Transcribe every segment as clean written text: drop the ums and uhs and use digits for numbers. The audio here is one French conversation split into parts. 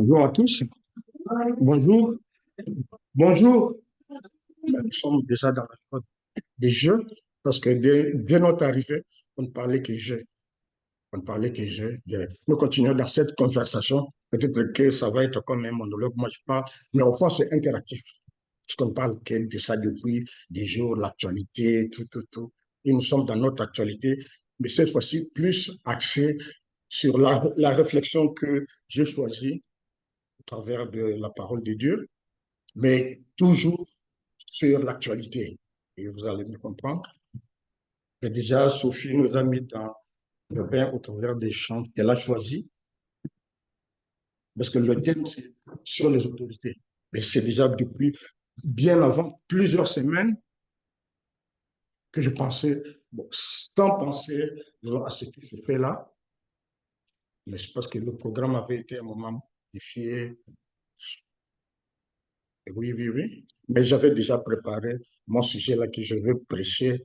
Bonjour à tous. Bonjour. Bonjour. Nous sommes déjà dans la phase des jeux parce que dès notre arrivée, on ne parlait que jeux. On ne parlait que jeux. Nous continuons dans cette conversation. Peut-être que ça va être comme un monologue. Moi, je parle, mais au fond, c'est interactif. Parce qu'on parle que de ça depuis des jours, l'actualité, tout, tout, tout. Et nous sommes dans notre actualité, mais cette fois-ci, plus axé sur la réflexion que j'ai choisie au travers de la parole de Dieu, mais toujours sur l'actualité. Et vous allez me comprendre. Et déjà, Sophie nous a mis dans le bain au travers des chants qu'elle a choisis, parce que le thème, c'est sur les autorités. Mais c'est déjà depuis bien avant, plusieurs semaines, que je pensais, bon, sans penser à ce qui se fait là, mais c'est parce que le programme avait été un moment modifié. Oui, oui, oui. Mais j'avais déjà préparé mon sujet là que je veux prêcher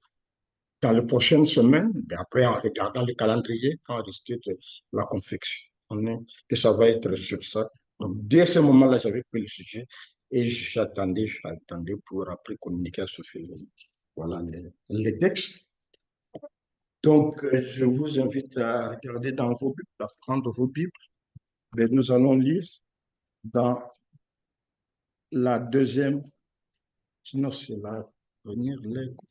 dans les prochaines semaines, mais après, en regardant le calendrier, quand reste la confection, on est, que ça va être sur ça. Donc, dès ce moment-là, j'avais pris le sujet et j'attendais pour après communiquer à Sophie. Voilà les textes. Donc, je vous invite à regarder dans vos Bibles, à prendre vos Bibles. Mais nous allons lire dans la deuxième, sinon c'est la première lettre.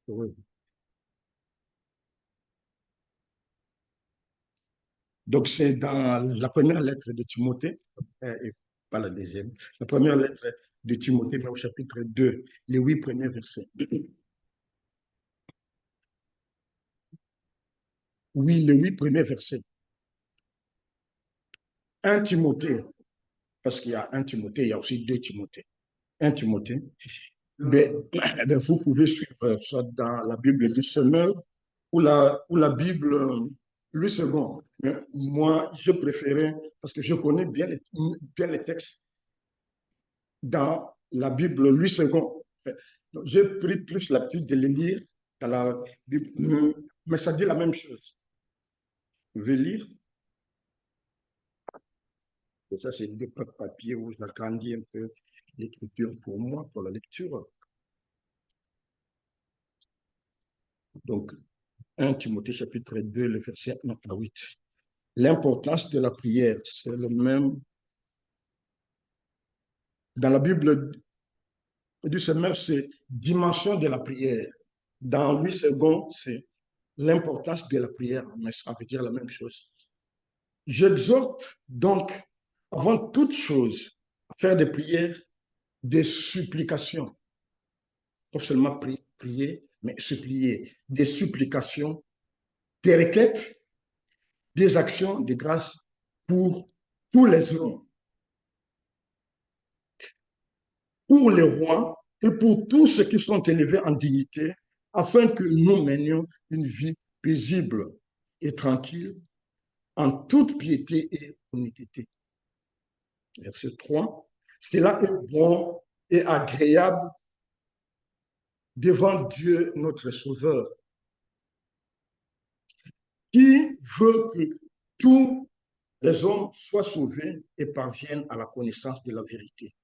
Oui. Donc, c'est dans la première lettre de Timothée, et pas la deuxième, la première lettre de Timothée, mais au chapitre 2, les 8 premiers versets. Oui, les 8 premiers versets. Un Timothée, parce qu'il y a un Timothée, il y a aussi deux Timothées. Un Timothée. Ben, vous pouvez suivre ça dans la Bible du Semeur ou la Bible Louis II. Mais moi, je préférais, parce que je connais bien les textes, dans la Bible Louis II. J'ai pris plus l'habitude de les lire dans la Bible, mais ça dit la même chose. Vous pouvez lire, et ça c'est des papiers où j'agrandis un peu l'écriture pour moi, pour la lecture. Donc, 1 Timothée chapitre 2, le verset 1 à 8. L'importance de la prière, c'est le même. Dans la Bible du Seigneur, c'est dimension de la prière. Dans 8 secondes, c'est l'importance de la prière, mais ça veut dire la même chose. J'exhorte donc, avant toute chose, à faire des prières, des supplications. Non seulement prier, mais supplier. Des supplications, des requêtes, des actions de grâce pour tous les hommes, pour les rois et pour tous ceux qui sont élevés en dignité, afin que nous menions une vie paisible et tranquille, en toute piété et honnêteté. Verset 3. Cela est bon et agréable devant Dieu notre Sauveur, qui veut que tous les hommes soient sauvés et parviennent à la connaissance de la vérité.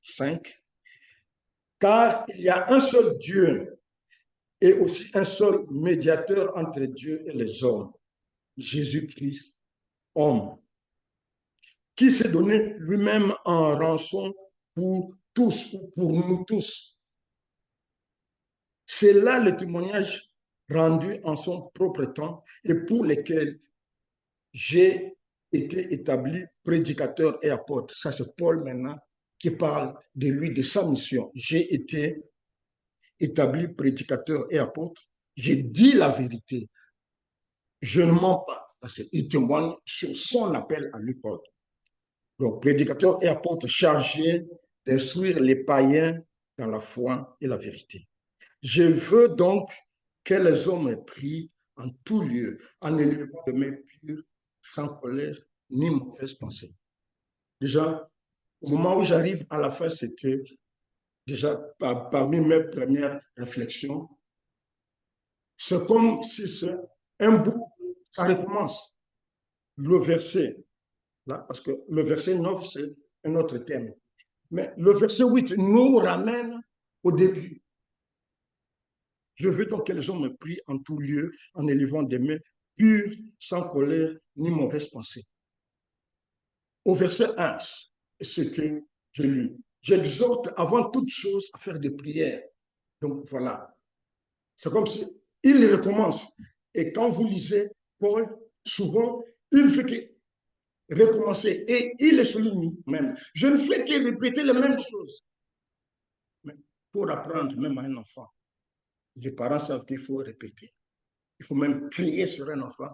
5. Car il y a un seul Dieu et aussi un seul médiateur entre Dieu et les hommes, Jésus-Christ, homme, qui s'est donné lui-même en rançon pour tous, ou pour nous tous. C'est là le témoignage rendu en son propre temps et pour lesquels j'ai été établi prédicateur et apôtre. Ça, c'est Paul maintenant qui parle de lui, de sa mission. J'ai été établi prédicateur et apôtre. J'ai dit la vérité. Je ne mens pas. Il témoigne sur son appel à lui. Donc, prédicateur et apôtre chargé d'instruire les païens dans la foi et la vérité. Je veux donc que les hommes aient pris en tout lieu, en élevant de mains pures, sans colère ni mauvaise pensée. Déjà, au moment où j'arrive à la fin, c'était déjà parmi mes premières réflexions. C'est comme si c'est un bout, ça recommence. Le verset, là, parce que le verset 9, c'est un autre thème. Mais le verset 8 nous ramène au début. Je veux donc que les hommes me prient en tout lieu, en élevant des mains pures, sans colère ni mauvaise pensée. Au verset 1, ce que je lis. J'exhorte avant toute chose à faire des prières. Donc voilà, c'est comme si il recommence. Et quand vous lisez Paul, souvent, il fait que recommencer. Et il le souligne même. Je ne fais que répéter les mêmes choses. Mais pour apprendre, même à un enfant, les parents savent qu'il faut répéter. Il faut même crier sur un enfant.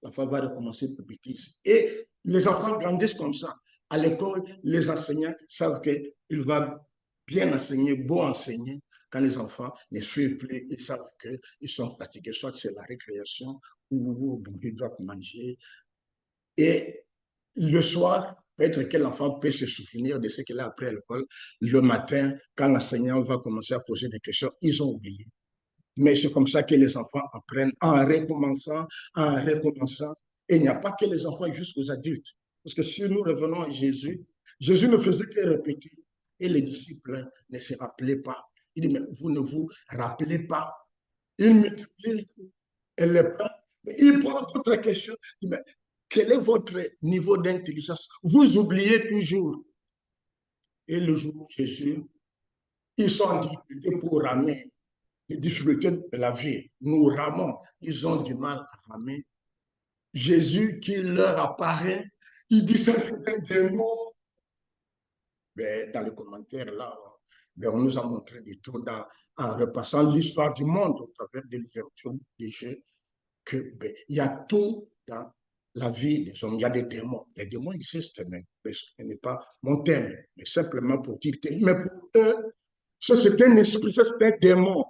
L'enfant va recommencer de bêtises. Et les enfants grandissent comme ça. À l'école, les enseignants savent qu'il va bien enseigner, beau enseigner. Quand les enfants ne suivent plus, ils savent qu'ils sont fatigués, soit c'est la récréation ou ils doivent manger. Et le soir, peut-être que l'enfant peut se souvenir de ce qu'il a appris à l'école. Le matin, quand l'enseignant va commencer à poser des questions, ils ont oublié. Mais c'est comme ça que les enfants apprennent en recommençant, en recommençant. Et il n'y a pas que les enfants jusqu'aux adultes. Parce que si nous revenons à Jésus, Jésus ne faisait que répéter. Et les disciples ne se rappelaient pas. Il dit, mais vous ne vous rappelez pas. Il multiplie et les prend. Il pose d'autres questions. Il dit, mais quel est votre niveau d'intelligence? Vous oubliez toujours. Et le jour où Jésus, ils sont en difficulté pour ramener les difficultés de la vie. Nous ramons. Ils ont du mal à ramer. Jésus qui leur apparaît, il dit ça, c'est des mots. Mais dans les commentaires, là, on nous a montré des trucs en repassant l'histoire du monde au travers de l'ouverture des jeux, que il y a tout dans la vie des hommes. Il y a des démons. Les démons existent, mais ce n'est pas mon thème, mais simplement pour dire, mais pour eux, ça c'est un esprit, ça c'est un démon.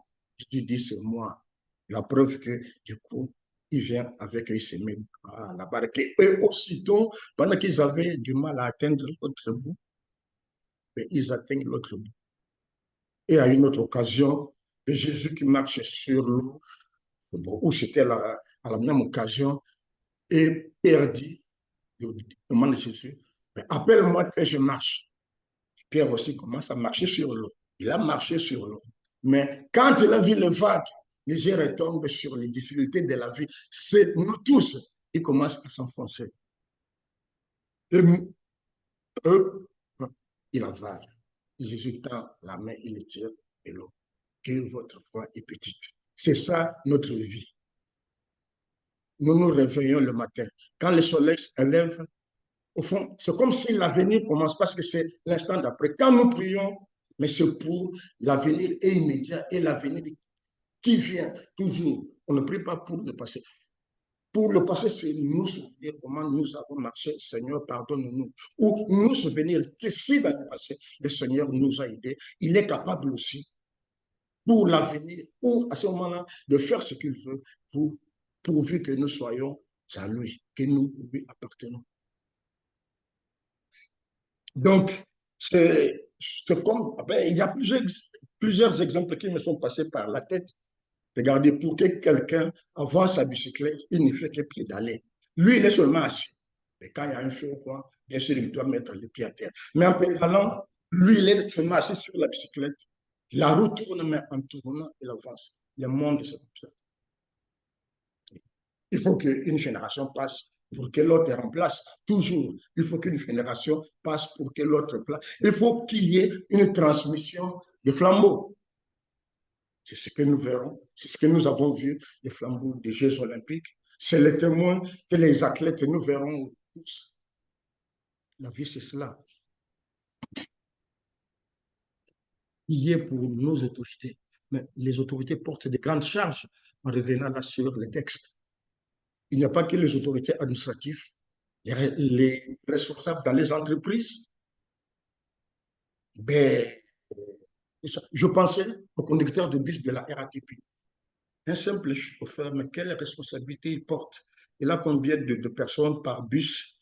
Je dis, c'est moi. La preuve que, du coup, il vient avec eux, il se met à la barque. Et aussitôt, pendant qu'ils avaient du mal à atteindre l'autre bout, ils atteignent l'autre bout. Et à une autre occasion, Jésus qui marche sur l'eau, où c'était à la même occasion, et Pierre dit, il demande à Jésus, appelle-moi que je marche. Pierre aussi commence à marcher sur l'eau. Il a marché sur l'eau. Mais quand il a vu les vagues, les yeux retombent sur les difficultés de la vie. C'est nous tous, ils commencent à s'enfoncer. Et eux, il avale. Jésus tend la main, il le tire et l'eau. Que votre foi est petite. C'est ça notre vie. Nous nous réveillons le matin. Quand le soleil se lève, au fond, c'est comme si l'avenir commence parce que c'est l'instant d'après. Quand nous prions, mais c'est pour l'avenir immédiat et l'avenir qui vient toujours. On ne prie pas pour le passé. Pour le passé, c'est nous souvenir comment nous avons marché. Seigneur, pardonne-nous. Ou nous souvenir que si dans le passé, le Seigneur nous a aidés, il est capable aussi pour l'avenir ou à ce moment-là de faire ce qu'il veut pourvu que nous soyons à lui, que nous lui appartenons. Donc, c'est comme, il y a plusieurs exemples qui me sont passés par la tête. Regardez, pour que quelqu'un avance sa bicyclette, il ne fait que pédaler. Lui, il est seulement assis. Mais quand il y a un feu ou quoi, bien sûr, il doit mettre les pieds à terre. Mais en pédalant, lui, il est seulement assis sur la bicyclette. La roue tourne, mais en tournant, il avance. Le monde, c'est comme ça. Il faut qu'une génération passe pour que l'autre remplace. Toujours, il faut qu'une génération passe pour que l'autre place. Il faut qu'il y ait une transmission de flambeaux. C'est ce que nous verrons, c'est ce que nous avons vu, les flambeaux des Jeux olympiques. C'est le témoin que les athlètes, nous verrons tous. La vie, c'est cela. Il y est pour nos autorités. Mais les autorités portent de grandes charges en revenant là sur les textes. Il n'y a pas que les autorités administratives, les responsables dans les entreprises. Ben, je pensais au conducteur de bus de la RATP. Un simple chauffeur, mais quelle responsabilité il porte? Il a combien de personnes par bus?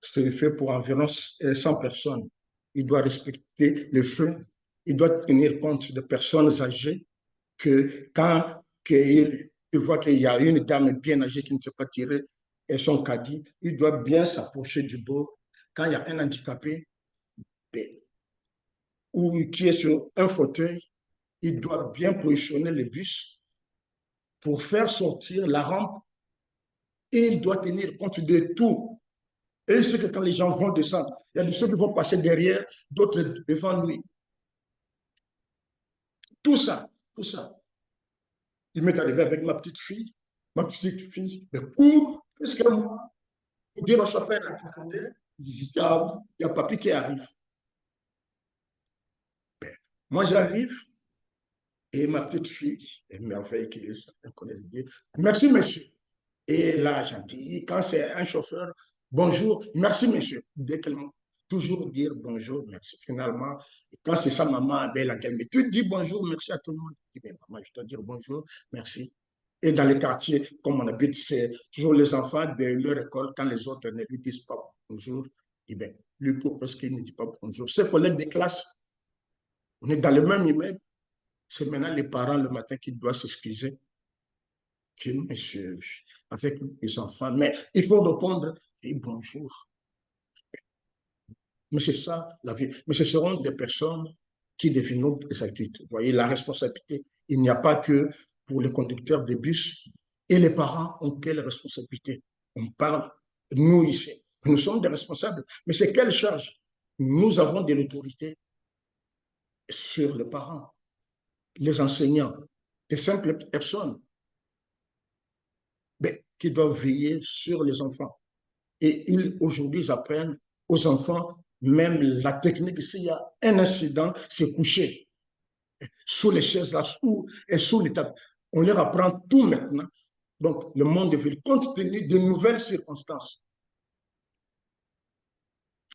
C'est fait pour environ 100 personnes. Il doit respecter le feu. Il doit tenir compte de personnes âgées que quand il il voit qu'il y a une dame bien âgée qui ne sait pas tirer et son caddie, il doit bien s'approcher du bord. Quand il y a un handicapé ben, ou qui est sur un fauteuil, il doit bien positionner le bus pour faire sortir la rampe et il doit tenir compte de tout. Et il sait que quand les gens vont descendre, il y a de ceux qui vont passer derrière, d'autres devant lui. Tout ça, tout ça. Il m'est arrivé avec ma petite fille, mais où est-ce que moi, pour dire au chauffeur, il y a papy qui arrive. Ben, moi, j'arrive et ma petite fille, elle merveille qui connaît Dieu. Merci, monsieur. Et là, gentil, quand c'est un chauffeur, bonjour, merci, monsieur. Dès qu'elle toujours dire bonjour, merci. Finalement, quand c'est sa maman, ben, laquelle me tu dis bonjour, merci à tout le monde. Je dis, ben, maman, je dois dire bonjour, merci. Et dans les quartiers, comme on habite, c'est toujours les enfants de leur école, quand les autres ne lui disent pas bonjour, eh bien, lui, pourquoi est-ce qu'il ne dit pas bonjour? Ses collègues de classe, on est dans le même immeuble, c'est maintenant les parents le matin qui doivent s'excuser. Que monsieur, avec les enfants, mais il faut répondre et bonjour. Mais c'est ça la vie. Mais ce seront des personnes qui deviendront des adultes. Vous voyez, la responsabilité, il n'y a pas que pour les conducteurs de bus et les parents ont quelle responsabilité? On parle, nous ici, nous sommes des responsables, mais c'est quelle charge? Nous avons de l'autorité sur les parents, les enseignants, des simples personnes mais, qui doivent veiller sur les enfants. Et ils, aujourd'hui, ils apprennent aux enfants même la technique. S'il y a un incident, c'est coucher sous les chaises là, sous les tables. On leur apprend tout maintenant. Donc, le monde de ville, compte tenu de nouvelles circonstances,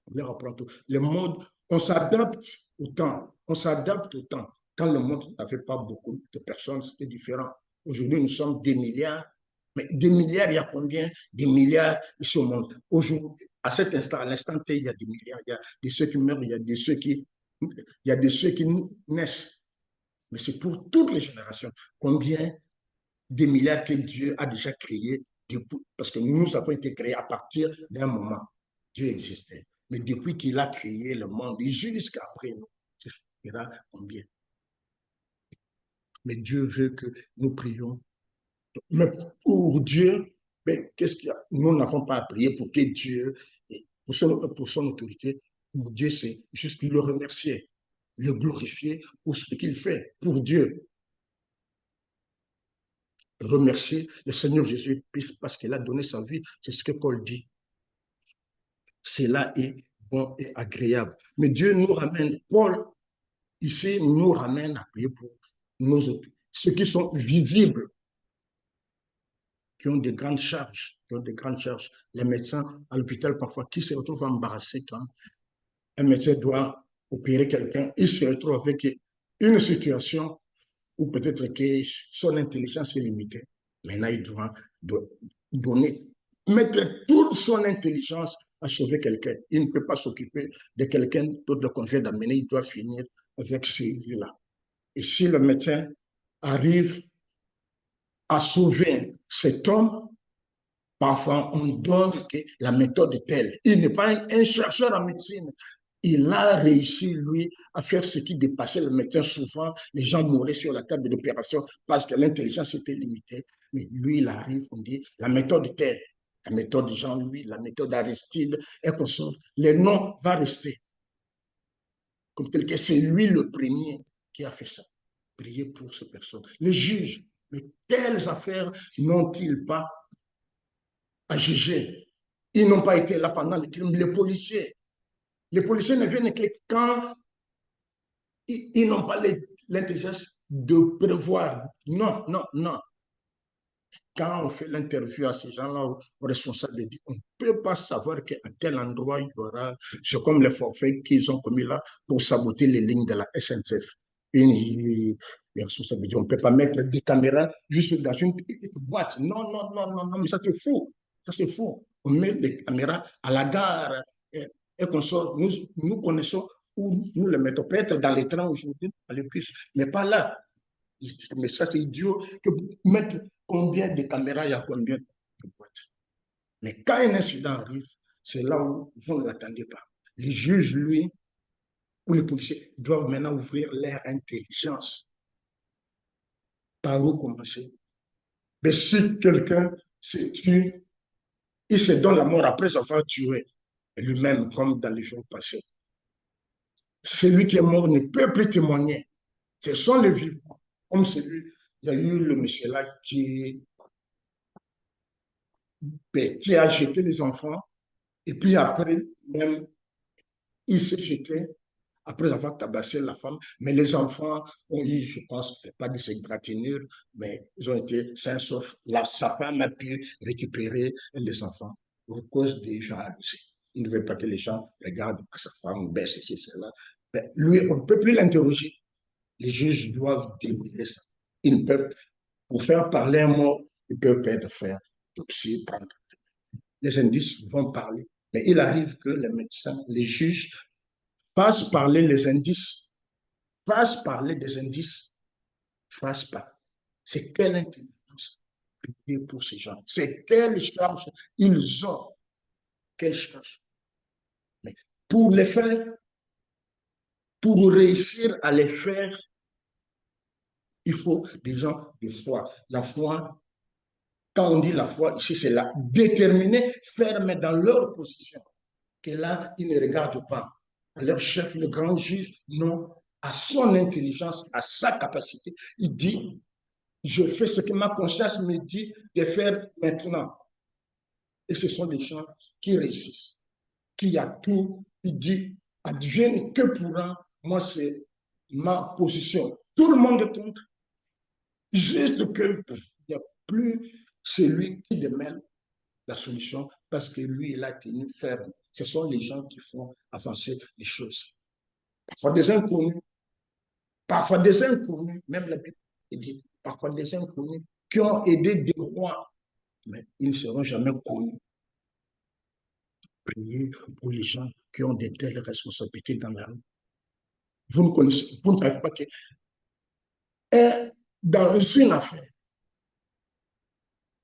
on leur apprend tout. Le monde, on s'adapte au temps. On s'adapte au temps. Quand le monde n'avait pas beaucoup de personnes, c'était différent. Aujourd'hui, nous sommes des milliards. Mais des milliards, il y a combien? Des milliards ici au monde. Aujourd'hui, à cet instant, à l'instant T, il y a des milliards. Il y a de ceux qui meurent, il y a de ceux qui naissent. Mais c'est pour toutes les générations. Combien de milliards que Dieu a déjà créés? Parce que nous avons été créés à partir d'un moment. Dieu existait. Mais depuis qu'il a créé le monde, jusqu'à après nous, il y a combien? Mais Dieu veut que nous prions. Mais pour Dieu, qu'est-ce qu'il y a? Nous n'avons pas à prier pour que Dieu, pour son autorité, pour Dieu, c'est juste le remercier, le glorifier pour ce qu'il fait, pour Dieu. Remercier le Seigneur Jésus parce qu'il a donné sa vie. C'est ce que Paul dit. Cela est bon et agréable. Mais Dieu nous ramène, Paul, ici, nous ramène à prier pour nos autres, ceux qui sont visibles, qui ont de grandes charges, Les médecins à l'hôpital, parfois, qui se retrouvent embarrassés quand un médecin doit opérer quelqu'un, il se retrouve avec une situation où peut-être que son intelligence est limitée. Maintenant, il doit donner, mettre toute son intelligence à sauver quelqu'un. Il ne peut pas s'occuper de quelqu'un d'autre qu'on vient d'amener, il doit finir avec celui-là. Et si le médecin arrive à sauver cet homme, parfois on donne que la méthode est telle. Il n'est pas un chercheur en médecine. Il a réussi, lui, à faire ce qui dépassait le médecin. Souvent, les gens mouraient sur la table d'opération parce que l'intelligence était limitée. Mais lui, il arrive, on dit, la méthode est telle. La méthode de Jean-Louis, la méthode d'Aristide, et qu'on sort. Le nom va rester. Comme tel que c'est lui le premier qui a fait ça. Prier pour ces personnes. Les juges, mais quelles affaires n'ont-ils pas à juger? Ils n'ont pas été là pendant les crimes. Les policiers ne viennent que quand ils n'ont pas l'intelligence de prévoir. Non, non, non. Quand on fait l'interview à ces gens-là, aux responsables, on ne peut pas savoir qu'à tel endroit, il y aura, c'est comme les forfaits qu'ils ont commis là pour saboter les lignes de la SNCF. Les responsables disent, on ne peut pas mettre des caméras juste dans une boîte. Non, non, non, non, non, mais ça c'est fou. Ça c'est fou. On met des caméras à la gare et qu'on sort. Nous connaissons où nous les mettons. Peut-être dans les trains aujourd'hui, dans les bus, mais pas là. Mais ça c'est idiot que mettre combien de caméras, il y a combien de boîtes. Mais quand un incident arrive, c'est là où vous ne l'attendez pas. Les juges, lui, ou les policiers doivent maintenant ouvrir leur intelligence. Par où commencer? Mais si quelqu'un se tue, il se donne la mort après avoir tué lui-même, comme dans les jours passés. Celui qui est mort ne peut plus témoigner. Ce sont les vivants. Comme celui, il y a eu le monsieur là qui a jeté les enfants, et puis après, même, il s'est jeté après avoir tabassé la femme. Mais les enfants ont eu, je pense, pas de ces gratinures, mais ils ont été sains sauf. Là, sa femme a pu récupérer les enfants à cause des gens. Il ne veut pas que les gens regardent que sa femme baisse ici, cela. Mais lui, on ne peut plus l'interroger. Les juges doivent débrouiller ça. Ils ne peuvent, pour faire parler un mot, ils peuvent pas faire l'autopsie, prendre. Les indices vont parler. Mais il arrive que les médecins, les juges, fassent parler les indices, fassent parler des indices, fassent pas. C'est quelle intelligence pour ces gens? C'est quelle charge ils ont? Quelle charge? Mais pour les faire, pour réussir à les faire, il faut des gens de foi. La foi, quand on dit la foi, ici, c'est la déterminer, ferme dans leur position. Que là, ils ne regardent pas à leur chef, le grand juge, non, à son intelligence, à sa capacité. Il dit, je fais ce que ma conscience me dit de faire maintenant. Et ce sont des gens qui réussissent, qui a tout, il dit, advienne que pourra, moi c'est ma position. Tout le monde compte, juste qu'il n'y a plus celui qui démêle la solution parce que lui, il a tenu ferme. Ce sont les gens qui font avancer les choses. Parfois des inconnus, même la Bible dit, parfois des inconnus qui ont aidé des rois, mais ils ne seront jamais connus. Priez pour les gens qui ont de telles responsabilités dans la rue. Vous ne connaissez, vous ne savez pas que dans une affaire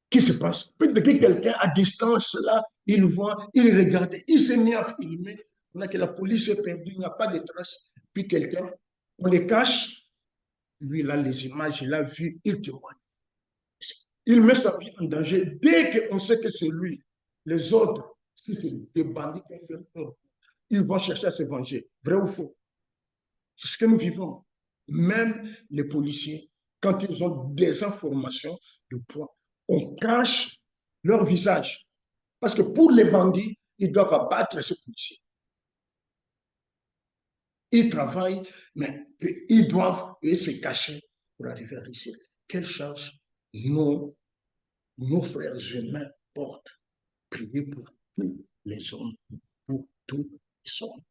qui se passe, peut-être que quelqu'un à distance, là, il voit, il regarde, il s'est mis à filmer, on a que la police est perdue, il n'y a pas de traces, puis quelqu'un, on les cache, lui, il a les images, il a vu, il témoigne. Il met sa vie en danger. Dès qu'on sait que c'est lui, les autres, si c'est des bandits qui ont fait peur, ils vont chercher à se venger. Vrai ou faux? C'est ce que nous vivons. Même les policiers, quand ils ont des informations de poids, on cache leur visage. Parce que pour les bandits, ils doivent abattre ces policiers. Ils travaillent, mais ils doivent se cacher pour arriver à réussir. Quelle charge nos frères humains portent? Prier pour tous les hommes, pour tous les hommes.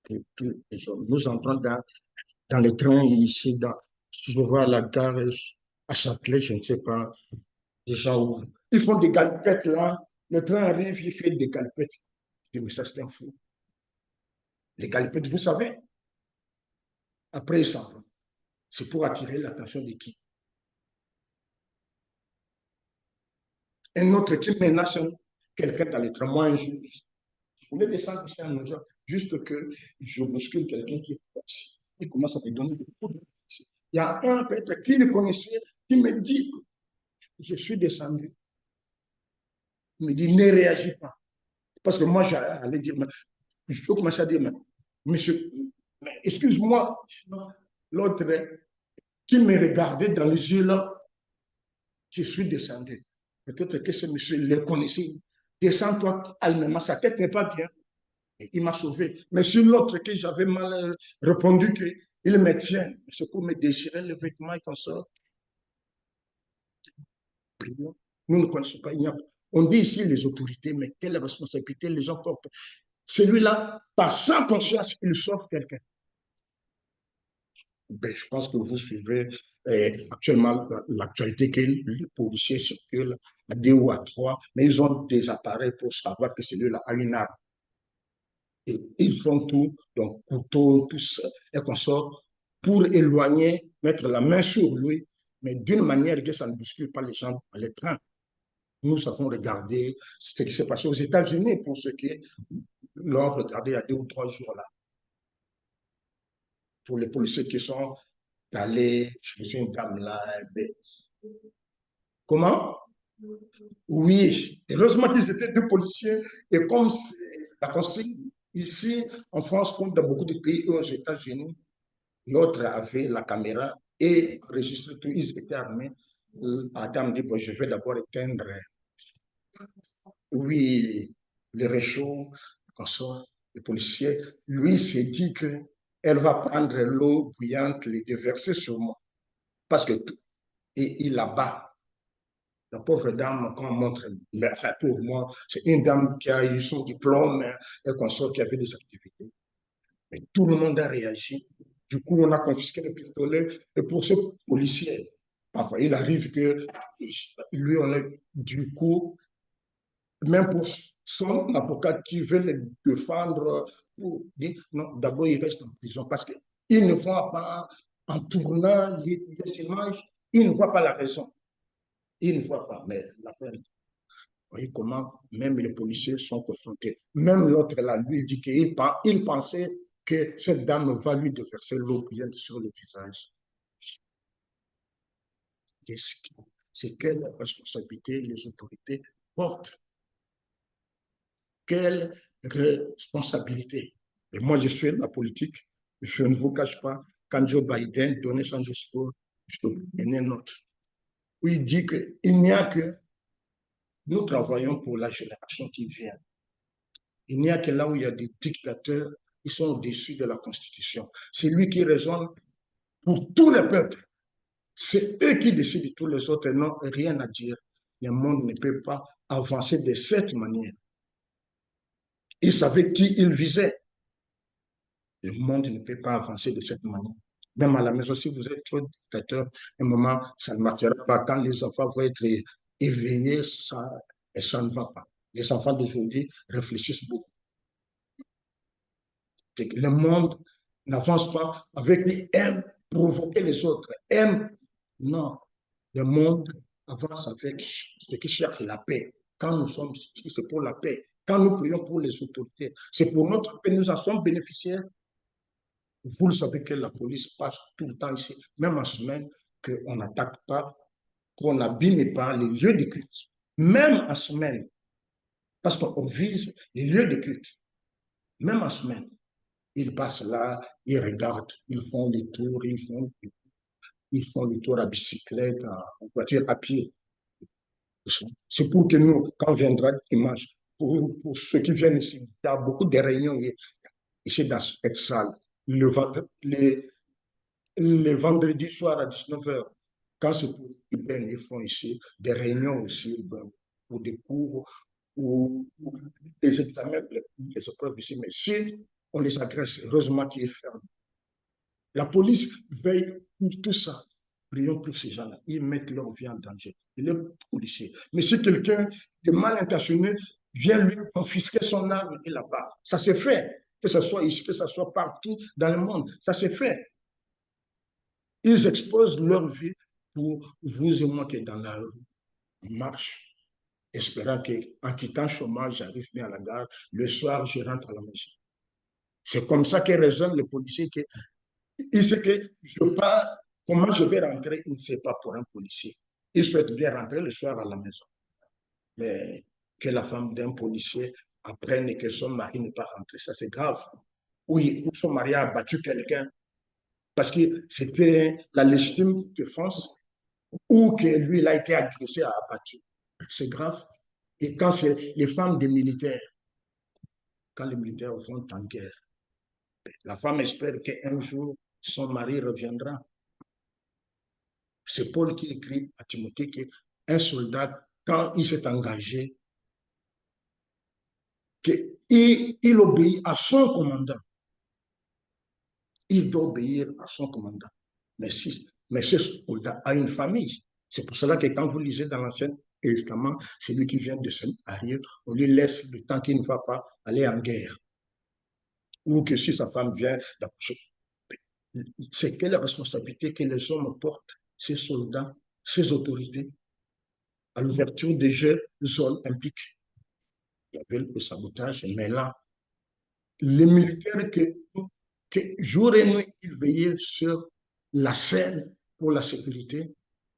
Pour tous les hommes. Nous entrons dans les trains ici, je vois la gare à Châtelet, je ne sais pas, des gens où ils font des galipettes là, le train arrive, il fait des galipettes. Je dis, mais ça c'est un fou. Les galipettes, vous savez, après ils s'en vont. C'est pour attirer l'attention de qui? Un autre qui menace quelqu'un dans les trains, moi un jour, je voulais descendre chez un agent, juste que je bouscule quelqu'un qui est passé. Il commence à me donner des coups de pied. Il y a un peut-être qui le connaissait, qui me dit, je suis descendu. Il me dit, ne réagis pas. Parce que moi, j'allais dire, je commençais à dire, monsieur, excuse-moi, l'autre qui me regardait dans les yeux là, je suis descendu. Peut-être que ce monsieur le connaissait. Descends-toi, allemand, sa tête n'est pas bien. Et il m'a sauvé. Mais sur l'autre que j'avais mal répondu qu'il me tient, c'est pour me déchirer les vêtements et qu'on sort. Nous ne connaissons pas. On dit ici les autorités, mais quelle responsabilité les gens portent? Celui-là, par sa conscience, il sauve quelqu'un. Ben, je pense que vous suivez actuellement l'actualité que les policiers circulent à 2 ou à 3, mais ils ont des appareils pour savoir que celui-là a une arme. Et ils font tout, donc couteau, tout ça, et qu'on sort pour éloigner, mettre la main sur lui, mais d'une manière que ça ne bouscule pas les gens dans les trains. Nous avons regardé ce qui s'est passé aux États-Unis pour ceux qui l'ont regardé il y a 2 ou 3 jours là. Pour les policiers qui sont allés chez une dame là. Comment? Oui. Heureusement qu'ils étaient 2 policiers. Et comme la consigne ici en France, comme dans beaucoup de pays aux États-Unis, l'autre avait la caméra et enregistré tout. Ils étaient armés. La dame dit, bon, je vais d'abord éteindre, oui, le réchaud, comme ça, le policier. Lui s'est dit que elle va prendre l'eau bouillante, les déverser sur moi. Parce que et il la bat. La pauvre dame, quand on montre, mais enfin, pour moi, c'est une dame qui a eu son diplôme et qu'on sort qui avait des activités. Mais tout le monde a réagi. Du coup, on a confisqué le pistolet. Et pour ce policier, parfois, il arrive que lui, on est du coup, même pour son avocat qui veut le défendre, pour dire non, d'abord, il reste en prison parce qu'il ne voit pas, en tournant les images, il ne voit pas la raison. Il ne voit pas. Mais l'affaire, vous voyez comment même les policiers sont confrontés. Même l'autre là, lui, dit qu'il pensait que cette dame va lui déverser l'eau bouillante sur le visage. C'est quelle responsabilité les autorités portent? Quelle responsabilité? Et moi, je suis de la politique. Je ne vous cache pas, quand Joe Biden donnait son discours, je prenais note, où il dit qu'il n'y a que nous travaillons pour la génération qui vient. Il n'y a que là où il y a des dictateurs, ils sont au-dessus de la Constitution. C'est lui qui raisonne pour tous les peuples. C'est eux qui décident, tous les autres n'ont rien à dire. Le monde ne peut pas avancer de cette manière. Il savait qui il visait. Le monde ne peut pas avancer de cette manière. Même à la maison, si vous êtes trop dictateur, un moment, ça ne marchera pas. Quand les enfants vont être éveillés, ça ne va pas. Les enfants d'aujourd'hui réfléchissent beaucoup. Le monde n'avance pas avec qui aime provoquer les autres, aime. Non, le monde avance avec ceux qui cherchent la paix. Quand nous sommes ici, c'est pour la paix. Quand nous prions pour les autorités, c'est pour notre paix. Nous en sommes bénéficiaires. Vous le savez que la police passe tout le temps ici, même en semaine, qu'on n'attaque pas, qu'on n'abîme pas les lieux de culte. Même en semaine, parce qu'on vise les lieux de culte. Même en semaine. Ils passent là, ils regardent, ils font des tours, ils font des tours à bicyclette, en voiture, à pied. C'est pour que nous, quand viendra dimanche, pour ceux qui viennent ici, il y a beaucoup de réunions ici dans cette salle. Les vendredis soirs à 19h, quand c'est pour ils font ici des réunions aussi pour des cours ou des examens, les épreuves ici. Mais si on les agresse, heureusement qu'il est fermé. La police veille pour tout ça. Prions pour ces gens-là. Ils mettent leur vie en danger. Il est policier. Mais si quelqu'un de mal intentionné vient lui confisquer son arme, il la bat. Ça s'est fait. Que ce soit ici, que ce soit partout dans le monde. Ça s'est fait. Ils exposent leur vie pour vous et moi qui est dans la rue. On marche, espérant qu'en quittant le chômage, j'arrive bien à la gare. Le soir, je rentre à la maison. C'est comme ça que raisonne le policier. Il sait que je pars, comment je vais rentrer, il ne sait pas pour un policier. Il souhaite bien rentrer le soir à la maison. Mais que la femme d'un policier apprenne que son mari n'est pas rentré, ça c'est grave. Oui, ou son mari a battu quelqu'un parce que c'était la légitime défense ou que lui, il a été agressé, a abattu. C'est grave. Et quand c'est les femmes des militaires, quand les militaires vont en guerre, la femme espère qu'un jour, son mari reviendra. C'est Paul qui écrit à Timothée qu'un soldat, quand il s'est engagé, qu'il obéit à son commandant. Il doit obéir à son commandant. Mais ce soldat a une famille. C'est pour cela que quand vous lisez dans l'Ancien Testament, c'est lui qui vient de se marier, on lui laisse le temps qu'il ne va pas aller en guerre. Ou que si sa femme vient d'accoucher. c'est quelle responsabilité que les hommes portent, ces soldats, ces autorités, à l'ouverture des Jeux olympiques. Il y avait le sabotage, mais là, les militaires que jour et nuit, ils veillaient sur la scène pour la sécurité.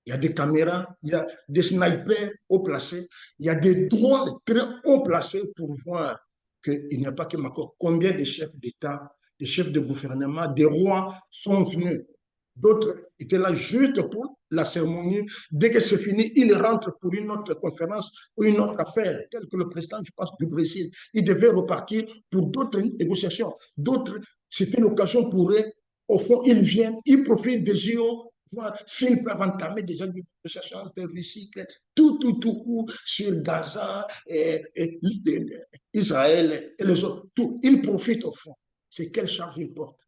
Il y a des caméras, il y a des snipers haut placés, il y a des drones très haut placés pour voir qu'il n'y a pas que Macron. Combien de chefs d'État, des chefs de gouvernement, des rois sont venus. D'autres étaient là juste pour la cérémonie. Dès que c'est fini, ils rentrent pour une autre conférence ou une autre affaire, tel que le président, je pense, du Brésil. Il devait repartir pour d'autres négociations. D'autres, c'était l'occasion pour eux. Au fond, ils viennent, ils profitent des JO, voir s'ils peuvent entamer des négociations entre Russie, tout, sur Gaza, et Israël et les autres. Tout. Ils profitent au fond. C'est quelle charge ils portent.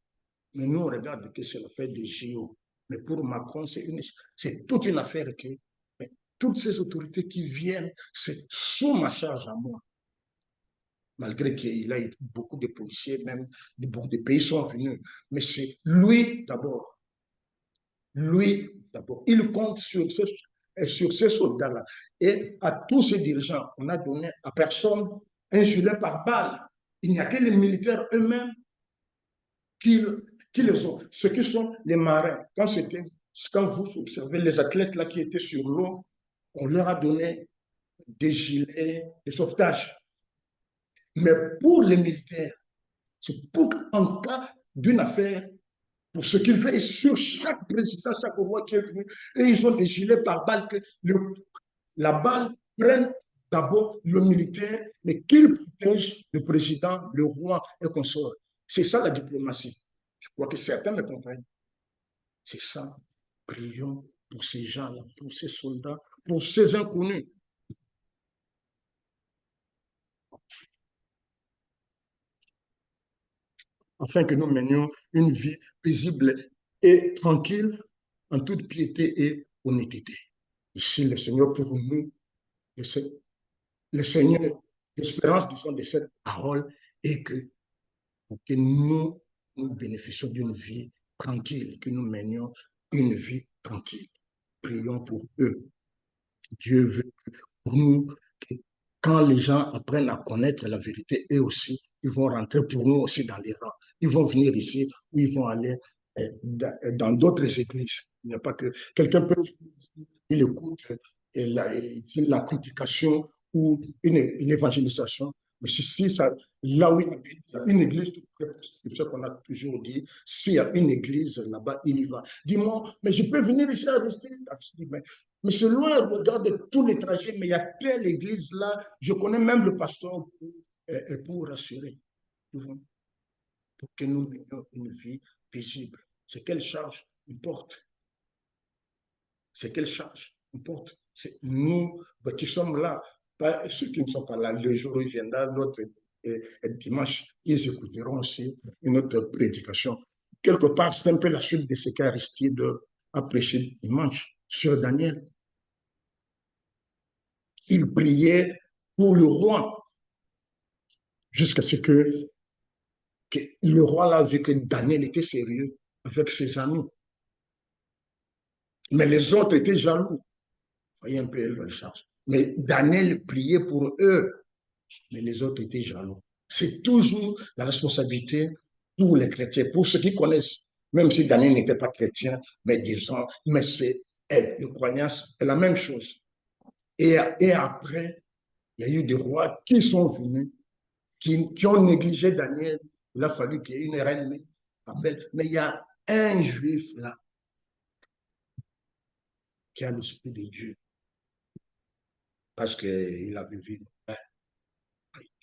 Mais nous, on regarde que c'est l'affaire des JO. Mais pour Macron, c'est toute une affaire que toutes ces autorités qui viennent, c'est sous ma charge à moi. Malgré qu'il a eu beaucoup de policiers, même beaucoup de pays sont venus. Mais c'est lui d'abord. Lui d'abord. Il compte sur ces soldats-là. Et à tous ces dirigeants, on a donné à personne un gilet par balle. Il n'y a que les militaires eux-mêmes qui, qui les ont. Ceux qui sont les marins. Quand vous observez les athlètes là qui étaient sur l'eau, on leur a donné des gilets de sauvetage. Mais pour les militaires, c'est pour en cas d'une affaire, pour ce qu'ils veulent, sur chaque président, chaque roi qui est venu, et ils ont des gilets par balle que la balle prenne d'abord le militaire, mais qu'il protège le président, le roi et consort. C'est ça la diplomatie. Je crois que certains me comprennent. C'est ça. Prions pour ces gens-là, pour ces soldats, pour ces inconnus. Afin que nous menions une vie paisible et tranquille, en toute piété et honnêteté. Ici, le Seigneur pour nous, le Seigneur, l'espérance de cette parole est que nous bénéficions d'une vie tranquille, que nous menions une vie tranquille. Prions pour eux. Dieu veut pour nous que quand les gens apprennent à connaître la vérité, eux aussi, ils vont rentrer pour nous aussi dans les rangs. Ils vont venir ici ou ils vont aller dans d'autres églises. Il n'y a pas que quelqu'un peut il écoute la critication ou une évangélisation. Mais si ça, là où il y a une église, c'est ce qu'on a toujours dit, s'il y a une église là-bas, il y va. Dis-moi, mais je peux venir ici à rester. Mais c'est loin, regarde tous les trajets, mais il y a telle église là, je connais même le pasteur pour rassurer, pour que nous menions une vie paisible. C'est quelle charge on porte. C'est quelle charge on porte. C'est nous qui sommes là, pas ceux qui ne sont pas là. Le jour où il viendra, l'autre dimanche, ils écouteront aussi une autre prédication. Quelque part, c'est un peu la suite de ce qu'Aristide a prêché dimanche sur Daniel. Il priait pour le roi jusqu'à ce que le roi là, vu que Daniel était sérieux avec ses amis. Mais les autres étaient jaloux. Voyez un peu la charge. Mais Daniel priait pour eux, mais les autres étaient jaloux. C'est toujours la responsabilité pour les chrétiens, pour ceux qui connaissent, même si Daniel n'était pas chrétien, mais disons, mais c'est le croyance, c'est la même chose. Et après, il y a eu des rois qui sont venus, qui ont négligé Daniel. Il a fallu qu'il y ait une reine mais il y a un juif là qui a l'esprit de Dieu parce qu'il a vu.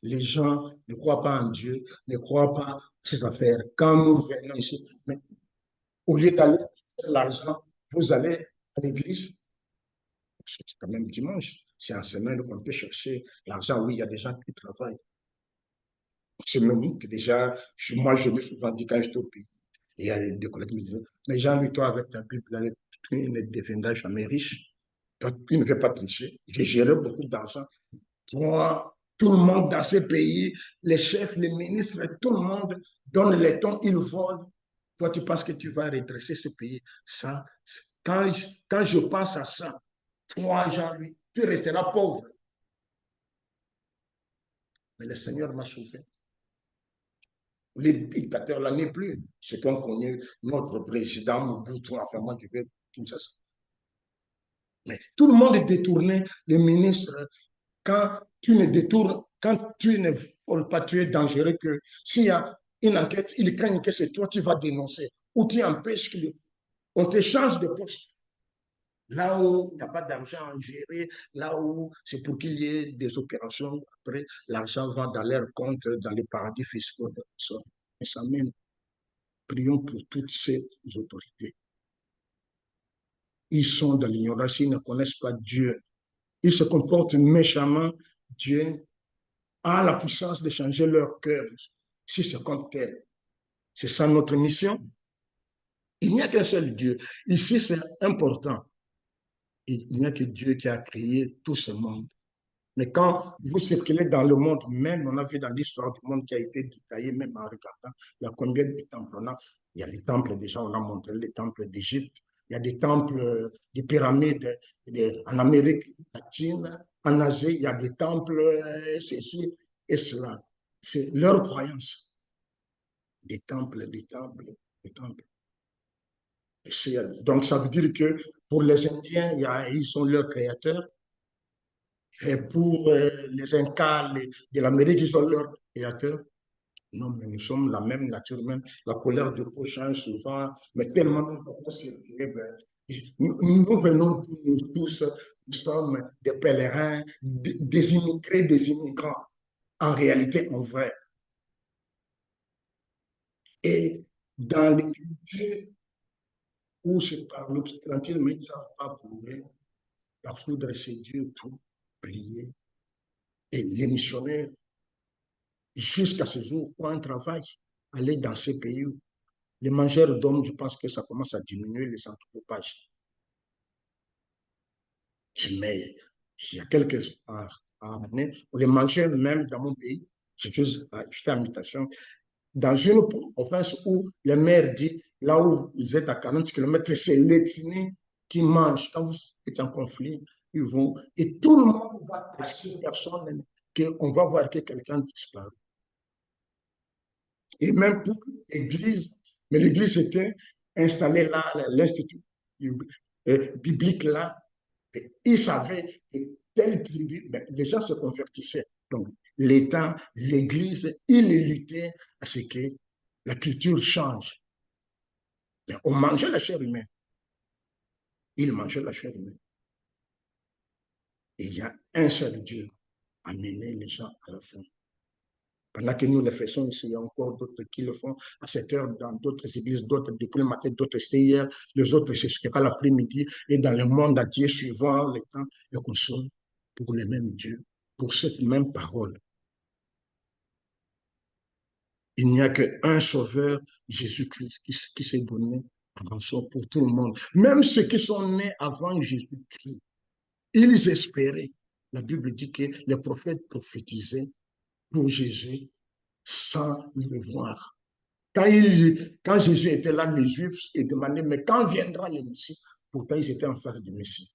Les gens ne croient pas en Dieu, ne croient pas à ces affaires. Quand nous venons ici, mais au lieu d'aller l'argent, vous allez à l'église. C'est quand même dimanche. C'est en semaine qu'on peut chercher l'argent. Oui, il y a des gens qui travaillent. C'est même que déjà, moi, je l'ai souvent dit quand j'étais au pays. Il y a des collègues qui me disaient, mais Jean-Louis, toi, avec ta Bible, tu ne deviendras jamais riche. Toi, tu ne fais pas tricher. J'ai géré beaucoup d'argent. Toi, tout le monde dans ces pays, les chefs, les ministres, tout le monde donne les tons, ils volent. Toi, tu penses que tu vas redresser ce pays. Ça, quand je pense à ça, toi, Jean-Louis, tu resteras pauvre. Mais le Seigneur m'a sauvé. Les dictateurs là n'est plus. Ce qu'on connaît, notre président Mobutu, enfin moi je vais Kinshasa. Mais tout le monde est détourné. Les ministres, quand tu ne voles pas, tu es dangereux que s'il y a une enquête, ils craignent que c'est toi qui vas dénoncer ou tu empêches qu'on te change de poste. Là où il n'y a pas d'argent à gérer, là où c'est pour qu'il y ait des opérations, après, l'argent va dans leur compte, dans les paradis fiscaux. Et ça mène. Prions pour toutes ces autorités. Ils sont dans l'ignorance, ils ne connaissent pas Dieu. Ils se comportent méchamment. Dieu a la puissance de changer leur cœur si c'est comme tel. C'est ça notre mission. Il n'y a qu'un seul Dieu. Ici, c'est important. Il n'y a que Dieu qui a créé tout ce monde. Mais quand vous circulez dans le monde, même on a vu dans l'histoire du monde qui a été détaillée, même en regardant, il y a combien de temples on a? Il y a les temples, déjà on a montré les temples d'Égypte, il y a des temples, des pyramides en Amérique latine, en Asie, il y a des temples, ceci et cela. C'est leur croyance. Des temples, des temples, des temples. Donc ça veut dire que pour les Indiens, ils sont leurs créateurs. Et pour les Incas de l'Amérique, ils sont leurs créateurs. Non, mais nous sommes la même nature, même la couleur de peau change souvent, mais tellement nous venons nous tous, nous sommes des pèlerins, des immigrés, des immigrants, en réalité, en vrai. Et dans les cultures où c'est par l'obscurantisme, mais ils ne savent pas prouver, la foudre, c'est Dieu pour prier. Et les missionnaires, jusqu'à ce jour, pour un travail, aller dans ces pays où les mangeurs d'hommes, je pense que ça commence à diminuer les anthropophages. Mais il y a quelques années, les mangeurs même dans mon pays, j'étais en mutation, dans une province où le maire dit, là où vous êtes à 40 km, c'est l'ethnie qui mange. Quand vous êtes en conflit, ils vont, et tout le monde va tester personne, qu'on va voir que quelqu'un disparaît. Et même pour l'église, mais l'église était installée là, l'institut biblique là, et ils savaient que telle tribu, ben, les gens se convertissaient. Donc, l'État, l'Église, ils luttaient à ce que la culture change. Mais on mangeait la chair humaine. Ils mangeaient la chair humaine. Et il y a un seul Dieu à mener les gens à la fin. Pendant que nous le faisons ici, il y a encore d'autres qui le font à cette heure dans d'autres églises, d'autres depuis le matin, d'autres c'était hier, les autres c'est jusqu'à l'après-midi, et dans le monde entier, suivant le temps, le consomme pour le même Dieu, pour cette même parole. Il n'y a qu'un sauveur, Jésus-Christ, qui s'est donné en rançon pour tout le monde. Même ceux qui sont nés avant Jésus-Christ, ils espéraient. La Bible dit que les prophètes prophétisaient pour Jésus sans le voir. Quand Jésus était là, les Juifs se demandaient, mais quand viendra le Messie? Pourtant, ils étaient en face du Messie.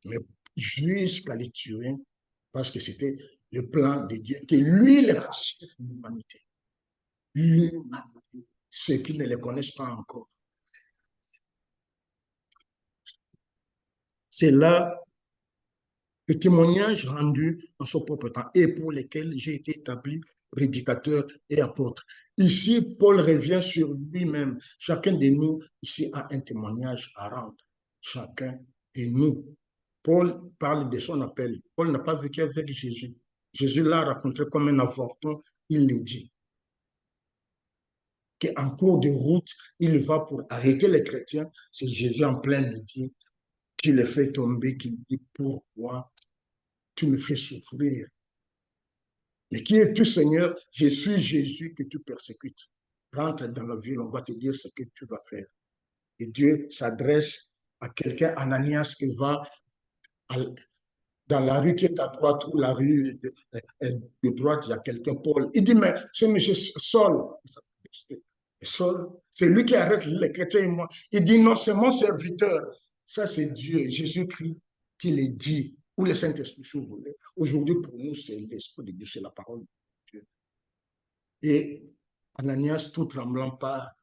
Mais jusqu'à les tuer, parce que c'était le plan de Dieu, que lui, il rachète l'humanité. L'humanité, ceux qui ne le connaissent pas encore. C'est là le témoignage rendu en son propre temps et pour lesquels j'ai été établi prédicateur et apôtre. Ici, Paul revient sur lui-même. Chacun de nous ici a un témoignage à rendre. Chacun de nous. Paul parle de son appel. Paul n'a pas vécu avec Jésus. Jésus l'a raconté comme un avorton, il le dit. Qu'en cours de route, il va pour arrêter les chrétiens. C'est Jésus en plein midi qui le fait tomber, qui lui dit pourquoi tu me fais souffrir. Mais qui es-tu, Seigneur? Je suis Jésus que tu persécutes. Rentre dans la ville, on va te dire ce que tu vas faire. Et Dieu s'adresse à quelqu'un, Ananias, qui va dans la rue qui est à droite ou la rue de droite, il y a quelqu'un, Paul. Il dit, mais ce monsieur Saul, Saul, c'est lui qui arrête les chrétiens et moi. Il dit non, c'est mon serviteur. Ça, c'est Dieu, Jésus-Christ, qui le dit, ou le Saint-Esprit, si vous voulez. Aujourd'hui, pour nous, c'est l'Esprit de Dieu, c'est la parole de Dieu. Et Ananias, tout tremblant part,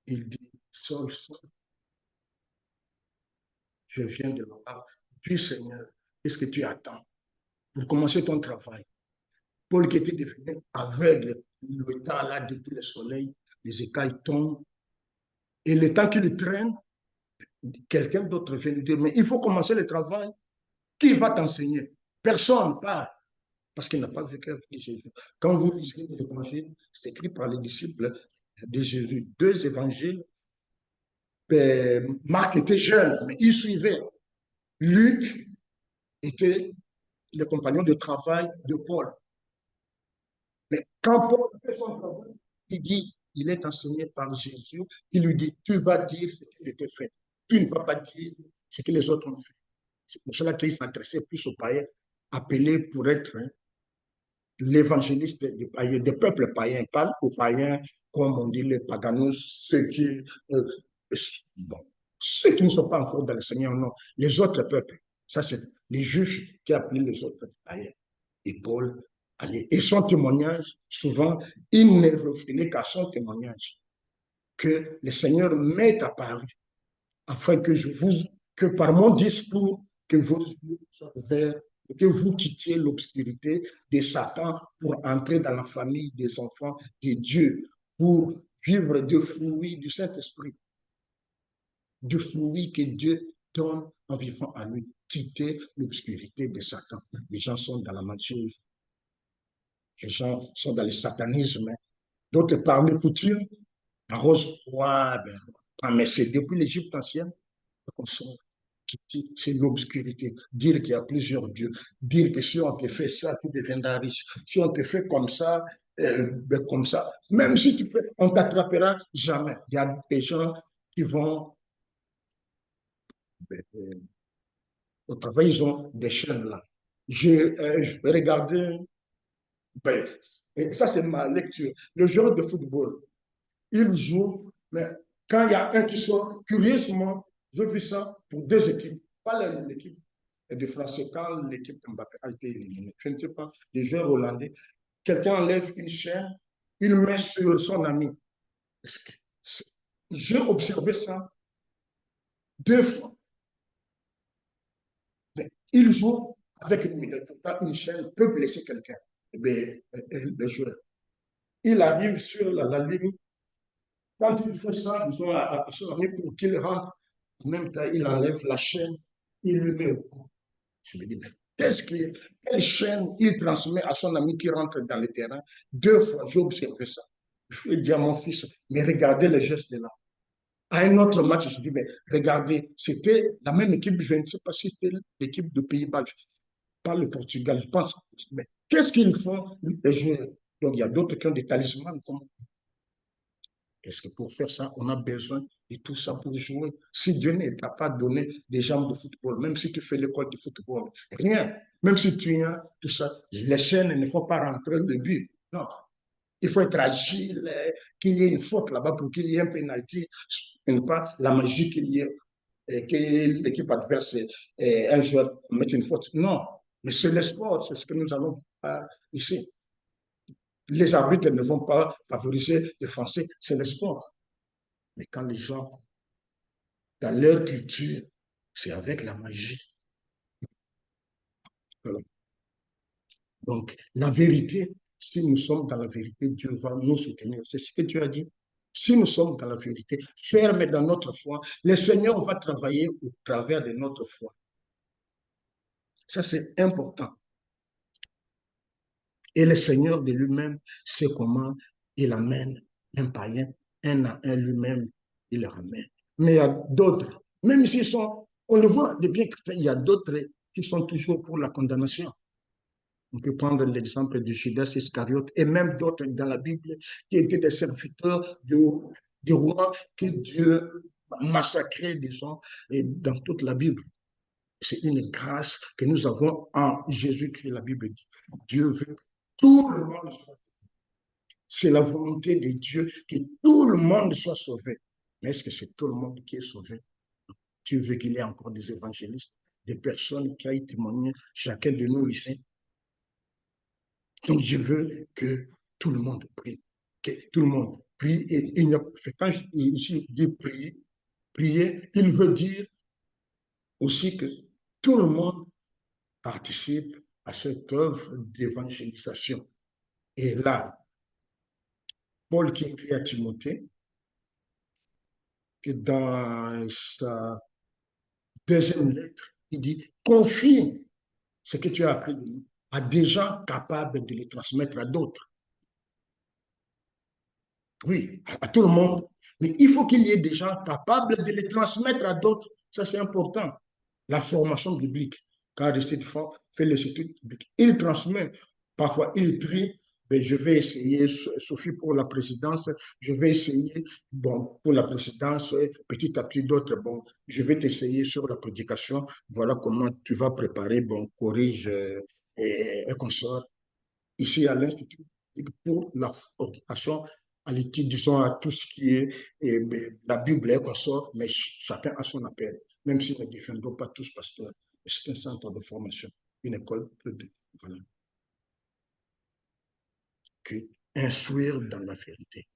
il dit, Saul, Saul, je viens de la part du Seigneur. Qu'est-ce que tu attends pour commencer ton travail? Paul qui était devenu aveugle, le temps là, depuis le soleil, les écailles tombent, et le temps qu'il traîne, quelqu'un d'autre vient lui dire, mais il faut commencer le travail. Qui va t'enseigner? Personne, pas. Parce qu'il n'a pas vécu avec Jésus. Quand vous lisez les évangiles, c'est écrit par les disciples de Jésus. Deux évangiles. Marc était jeune, mais il suivait. Luc était le compagnon de travail de Paul. Mais quand Paul fait son travail, il dit, il est enseigné par Jésus. Il lui dit, tu vas dire ce qu'il était fait. Tu ne vas pas dire ce que les autres ont fait. C'est pour cela qu'il s'adressait plus aux païens, appelés pour être l'évangéliste des peuples païens, pas aux païens, comme on dit les paganus, euh, bon, ceux qui ne sont pas encore dans le Seigneur, non, les autres peuples. Ça, c'est les juifs qui appelaient les autres païens. Et Paul allait. Et son témoignage, souvent, il ne revenait qu'à son témoignage, que le Seigneur m'est apparu, afin que que par mon discours, que vos yeux soient ouverts, que vous quittiez l'obscurité de Satan pour entrer dans la famille des enfants de Dieu, pour vivre du fruit du Saint-Esprit, du fruit que Dieu donne en vivant à lui. Quitter l'obscurité de Satan. Les gens sont dans la magie, les gens sont dans le satanisme. D'autres parlent de coutume, la rose froide, mais c'est depuis l'Égypte ancienne qu'on sort. C'est l'obscurité. Dire qu'il y a plusieurs dieux. Dire que si on te fait ça, tu deviendras riche. Si on te fait comme ça, même si tu fais, on t'attrapera jamais. Il y a des gens qui vont euh, au travail, ils ont des chaînes là. Je vais regarder, ben, et ça c'est ma lecture. Le joueur de football, il joue, mais quand il y a un qui sort, curieusement, je vis ça pour deux équipes, pas l'équipe de France, quand l'équipe de Mbappé a été éliminée. Je ne sais pas, les joueurs hollandais, quelqu'un enlève une chaîne, il met sur son ami. J'ai observé ça deux fois. Mais il joue avec une chaîne peut blesser quelqu'un. Le joueur. Il arrive sur la ligne. Quand il fait ça, disons, à son ami pour qu'il rentre, en même temps, il enlève la chaîne, il lui met au cou. Je me dis, mais quelle chaîne il transmet à son ami qui rentre dans le terrain? Deux fois, j'ai observé ça. Je lui ai dit à mon fils, mais regardez les gestes de là. À un autre match, je dis, mais regardez, c'était la même équipe, je ne sais pas si c'était l'équipe de Pays-Bas, pas le Portugal, je pense. Mais qu'est-ce qu'ils font, les joueurs? Donc, il y a d'autres qui ont des talismans. Est-ce que pour faire ça, on a besoin de tout ça pour jouer? Si Dieu ne t'a pas donné des jambes de football, même si tu fais l'école de football, rien, même si tu as tout ça, les chaînes ne font pas rentrer le but. Non, il faut être agile, qu'il y ait une faute là-bas pour qu'il y ait un pénalty, et pas la magie qu'il y ait, que l'équipe adverse, un joueur mette une faute. Non, mais c'est le sport, c'est ce que nous allons faire ici. Les arbitres ne vont pas favoriser les Français, c'est le sport. Mais quand les gens, dans leur culture, c'est avec la magie. Voilà. Donc, la vérité, si nous sommes dans la vérité, Dieu va nous soutenir. C'est ce que tu as dit. Si nous sommes dans la vérité, fermes dans notre foi, le Seigneur va travailler au travers de notre foi. Ça, c'est important. Et le Seigneur de lui-même sait comment il amène un païen, un à un lui-même, il le ramène. Mais il y a d'autres, même s'ils sont, on le voit de bien chrétiens, il y a d'autres qui sont toujours pour la condamnation. On peut prendre l'exemple de Judas Iscariote et même d'autres dans la Bible qui étaient des serviteurs du roi que Dieu a massacré, disons, et dans toute la Bible. C'est une grâce que nous avons en Jésus-Christ, la Bible dit. Dieu veut que tout le monde soit. C'est la volonté de Dieu que tout le monde soit sauvé. Mais est-ce que c'est tout le monde qui est sauvé? Tu veux qu'il y ait encore des évangélistes, des personnes qui aillent témoigner, chacun de nous ici. Donc, je veux que tout le monde prie. Que tout le monde prie. Et quand ici, je dis prier, prier, il veut dire aussi que tout le monde participe à cette œuvre d'évangélisation. Et là, Paul qui écrit à Timothée, que dans sa deuxième lettre, il dit, confie ce que tu as appris de nous à des gens capables de le transmettre à d'autres. Oui, à tout le monde. Mais il faut qu'il y ait des gens capables de les transmettre à d'autres. Ça, c'est important. La formation biblique. Quand Aristide fait les études bibliques, il transmet. Parfois, il trie. Mais je vais essayer, Sophie, pour la présidence. Je vais essayer, bon, pour la présidence, petit à petit, d'autres. Bon, je vais t'essayer sur la prédication. Voilà comment tu vas préparer, bon, corrige et consort ici à l'Institut pour la formation à l'étude, disons, à tout ce qui est la Bible et qu'on sort, mais chacun a son appel, même si nous ne défendons pas tous pasteurs. C'est un centre de formation, une école publique. Voilà. Que instruire dans la vérité.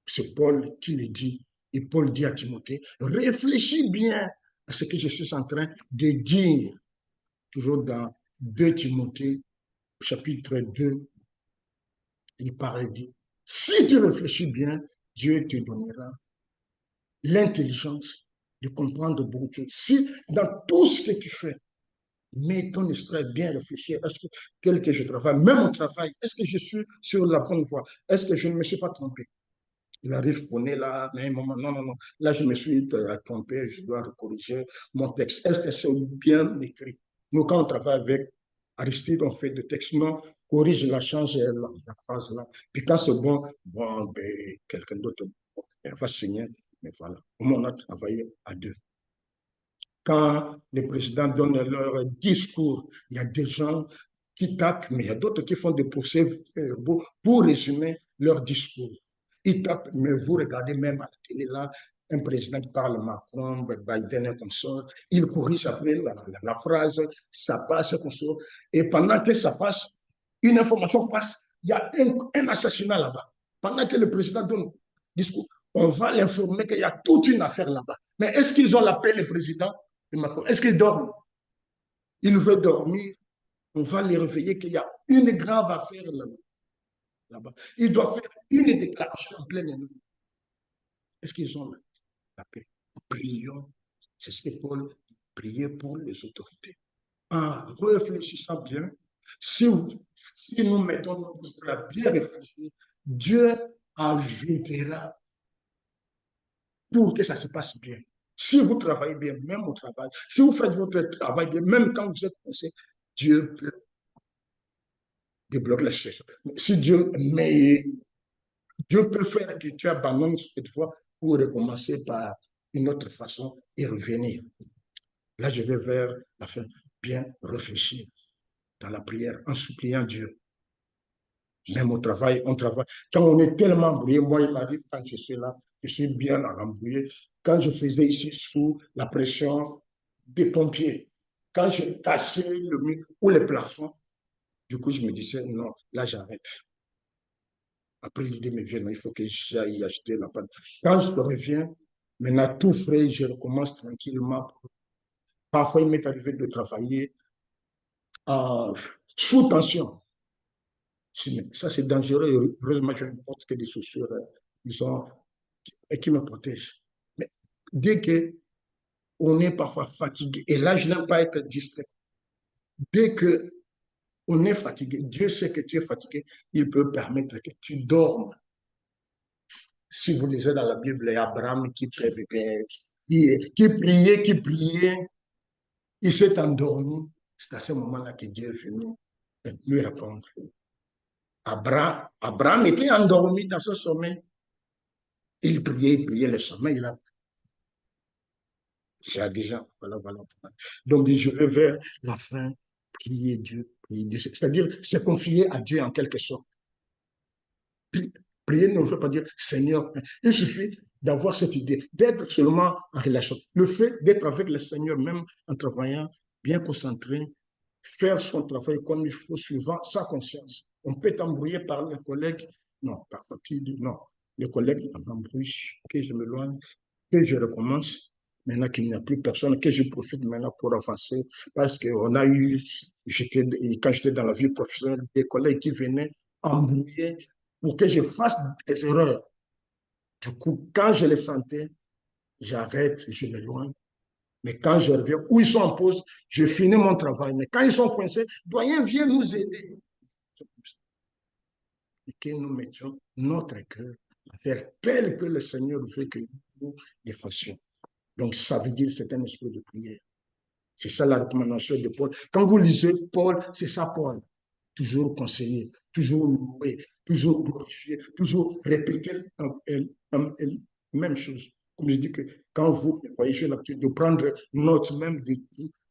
C'est Paul qui le dit. Et Paul dit à Timothée, réfléchis bien à ce que je suis en train de dire, toujours dans 2 Timothée, chapitre 2, il parle, dit, si tu réfléchis bien, Dieu te donnera l'intelligence de comprendre beaucoup de choses. Si dans tout ce que tu fais, mets ton esprit à bien réfléchir, est-ce que tel que je travaille, même au travail, est-ce que je suis sur la bonne voie? Est-ce que je ne me suis pas trompé? Il arrive qu'on est là, mais un moment, non, non, non, là je me suis trompé, je dois corriger mon texte. Est-ce que c'est bien écrit? Nous, quand on travaille avec Aristide, on fait des textes, non, corrige la, change la phrase là. Puis quand c'est bon, bon, ben, quelqu'un d'autre va signer, mais voilà. Au moins, on a travaillé à deux. Quand les présidents donnent leur discours, il y a des gens qui tapent, mais il y a d'autres qui font des procès verbaux pour résumer leur discours. Ils tapent, mais vous regardez même à la télé là, un président qui parle Macron, Biden et comme ça, il corrige après la phrase, ça passe comme ça. Et pendant que ça passe, une information passe, il y a un assassinat là-bas. Pendant que le président donne le discours, on va l'informer qu'il y a toute une affaire là-bas. Mais est-ce qu'ils ont l'appel, le président? Est-ce qu'ils dorment? Ils veulent dormir. On va les réveiller qu'il y a une grave affaire là-bas. Ils doivent faire une déclaration en pleine nuit. Est-ce qu'ils ont la paix? Prions. C'est ce que Paul priait pour les autorités. En réfléchissant bien, si, si nous mettons notre esprit à bien réfléchir, Dieu ajoutera pour que ça se passe bien. Si vous travaillez bien, même au travail, si vous faites votre travail bien, même quand vous êtes pressé, Dieu peut débloquer la situation. Si Dieu, mais Dieu peut faire que tu abandonnes cette fois pour recommencer par une autre façon et revenir. Là, je vais vers la fin, bien réfléchir dans la prière, en suppliant Dieu. Même au travail, on travaille. Quand on est tellement embrouillé, moi, il m'arrive quand je suis là, je suis bien embrouillé. Quand je faisais ici sous la pression des pompiers, quand je cassais le mur ou le plafond, du coup, je me disais, non, là, j'arrête. Après, l'idée me vient, non, il faut que j'aille acheter la pâte. Quand je reviens, maintenant, tout frais, je recommence tranquillement. Parfois, il m'est arrivé de travailler sous tension. Ça, c'est dangereux. Heureusement, je ne porte que des chaussures qui me protègent. Mais dès qu'on est parfois fatigué, et là, je n'aime pas être distrait, dès qu'on est fatigué, Dieu sait que tu es fatigué, il peut permettre que tu dormes. Si vous lisez dans la Bible, il y a Abraham qui priait, il s'est endormi. C'est à ce moment-là que Dieu est venu lui répondre. Abraham était endormi dans ce sommeil. Il priait le sommeil là. J'ai déjà, voilà, voilà. Donc, je vais vers la fin, prier Dieu, prier Dieu. C'est-à-dire, se confier à Dieu en quelque sorte. Prier ne veut pas dire Seigneur. Il suffit d'avoir cette idée, d'être seulement en relation. Le fait d'être avec le Seigneur, même en travaillant, bien concentré, faire son travail comme il faut, suivant sa conscience. On peut être embrouillé par les collègues. Non, par fatigue, non. Les collègues m'embrouillent, que je m'éloigne, que je recommence. Maintenant qu'il n'y a plus personne, que je profite maintenant pour avancer. Parce qu'on a eu, quand j'étais dans la vie professionnelle, des collègues qui venaient embrouiller pour que je fasse des erreurs. Du coup, quand je les sentais, j'arrête, je m'éloigne. Mais quand je reviens, où ils sont en pause, je finis mon travail. Mais quand ils sont coincés, doyen, viens nous aider. Et que nous mettions notre cœur à faire tel que le Seigneur veut que nous les fassions. Donc, ça veut dire que c'est un esprit de prière. C'est ça la recommandation de Paul. Quand vous lisez Paul, c'est ça Paul. Toujours conseiller, toujours louer, toujours glorifier, toujours répéter la même chose. Comme je dis que quand vous voyez, j'ai l'habitude de prendre note même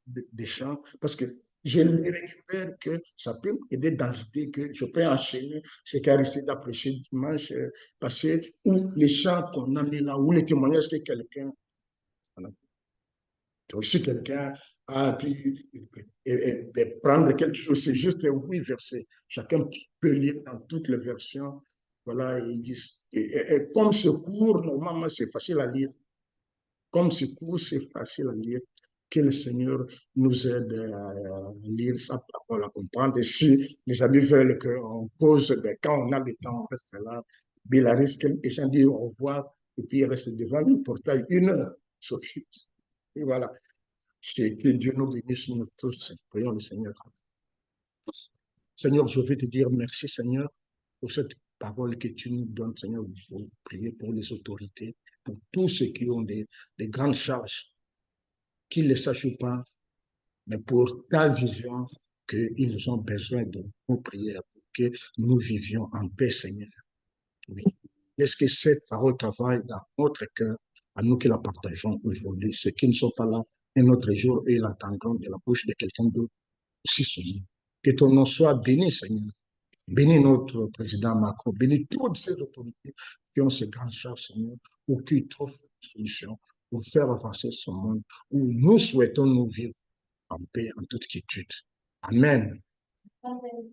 des chants, parce que je les récupère que ça peut m'aider dans l'idée que je peux enchaîner ce qui a resté d'apprécier dimanche passé, ou les chants qu'on a mis là, ou les témoignages que quelqu'un, voilà. Donc, si quelqu'un a pu prendre quelque chose, c'est juste 8 versets. Chacun peut lire dans toutes les versions. Voilà, et comme ce cours, normalement, c'est facile à lire. Comme ce cours, c'est facile à lire. Que le Seigneur nous aide à lire sa parole, à comprendre. Et si les amis veulent qu'on pose, ben, quand on a le temps, on reste là. Mais il arrive que les gens disent au revoir, et puis ils restent devant le portail 1 heure. Et voilà. Que Dieu nous bénisse nous tous. Prions le Seigneur. Seigneur, je veux te dire merci, Seigneur, pour cette parole que tu nous donnes, Seigneur, pour prier pour les autorités, pour tous ceux qui ont des grandes charges, qu'ils ne les sachent pas, mais pour ta vision, qu'ils ont besoin de nos prières, pour que nous vivions en paix, Seigneur. Oui. Laisse que cette parole travaille dans notre cœur, à nous qui la partageons aujourd'hui. Ceux qui ne sont pas là, un autre jour, et l'attendront de la bouche de quelqu'un d'autre. Si, Seigneur. Que ton nom soit béni, Seigneur. Bénis notre président Macron. Bénis toutes ces autorités qui ont ces grandes charges, Seigneur, ou qui trouvent une solution pour faire avancer ce monde, où nous souhaitons nous vivre en paix, en toute quiétude. Amen. Amen.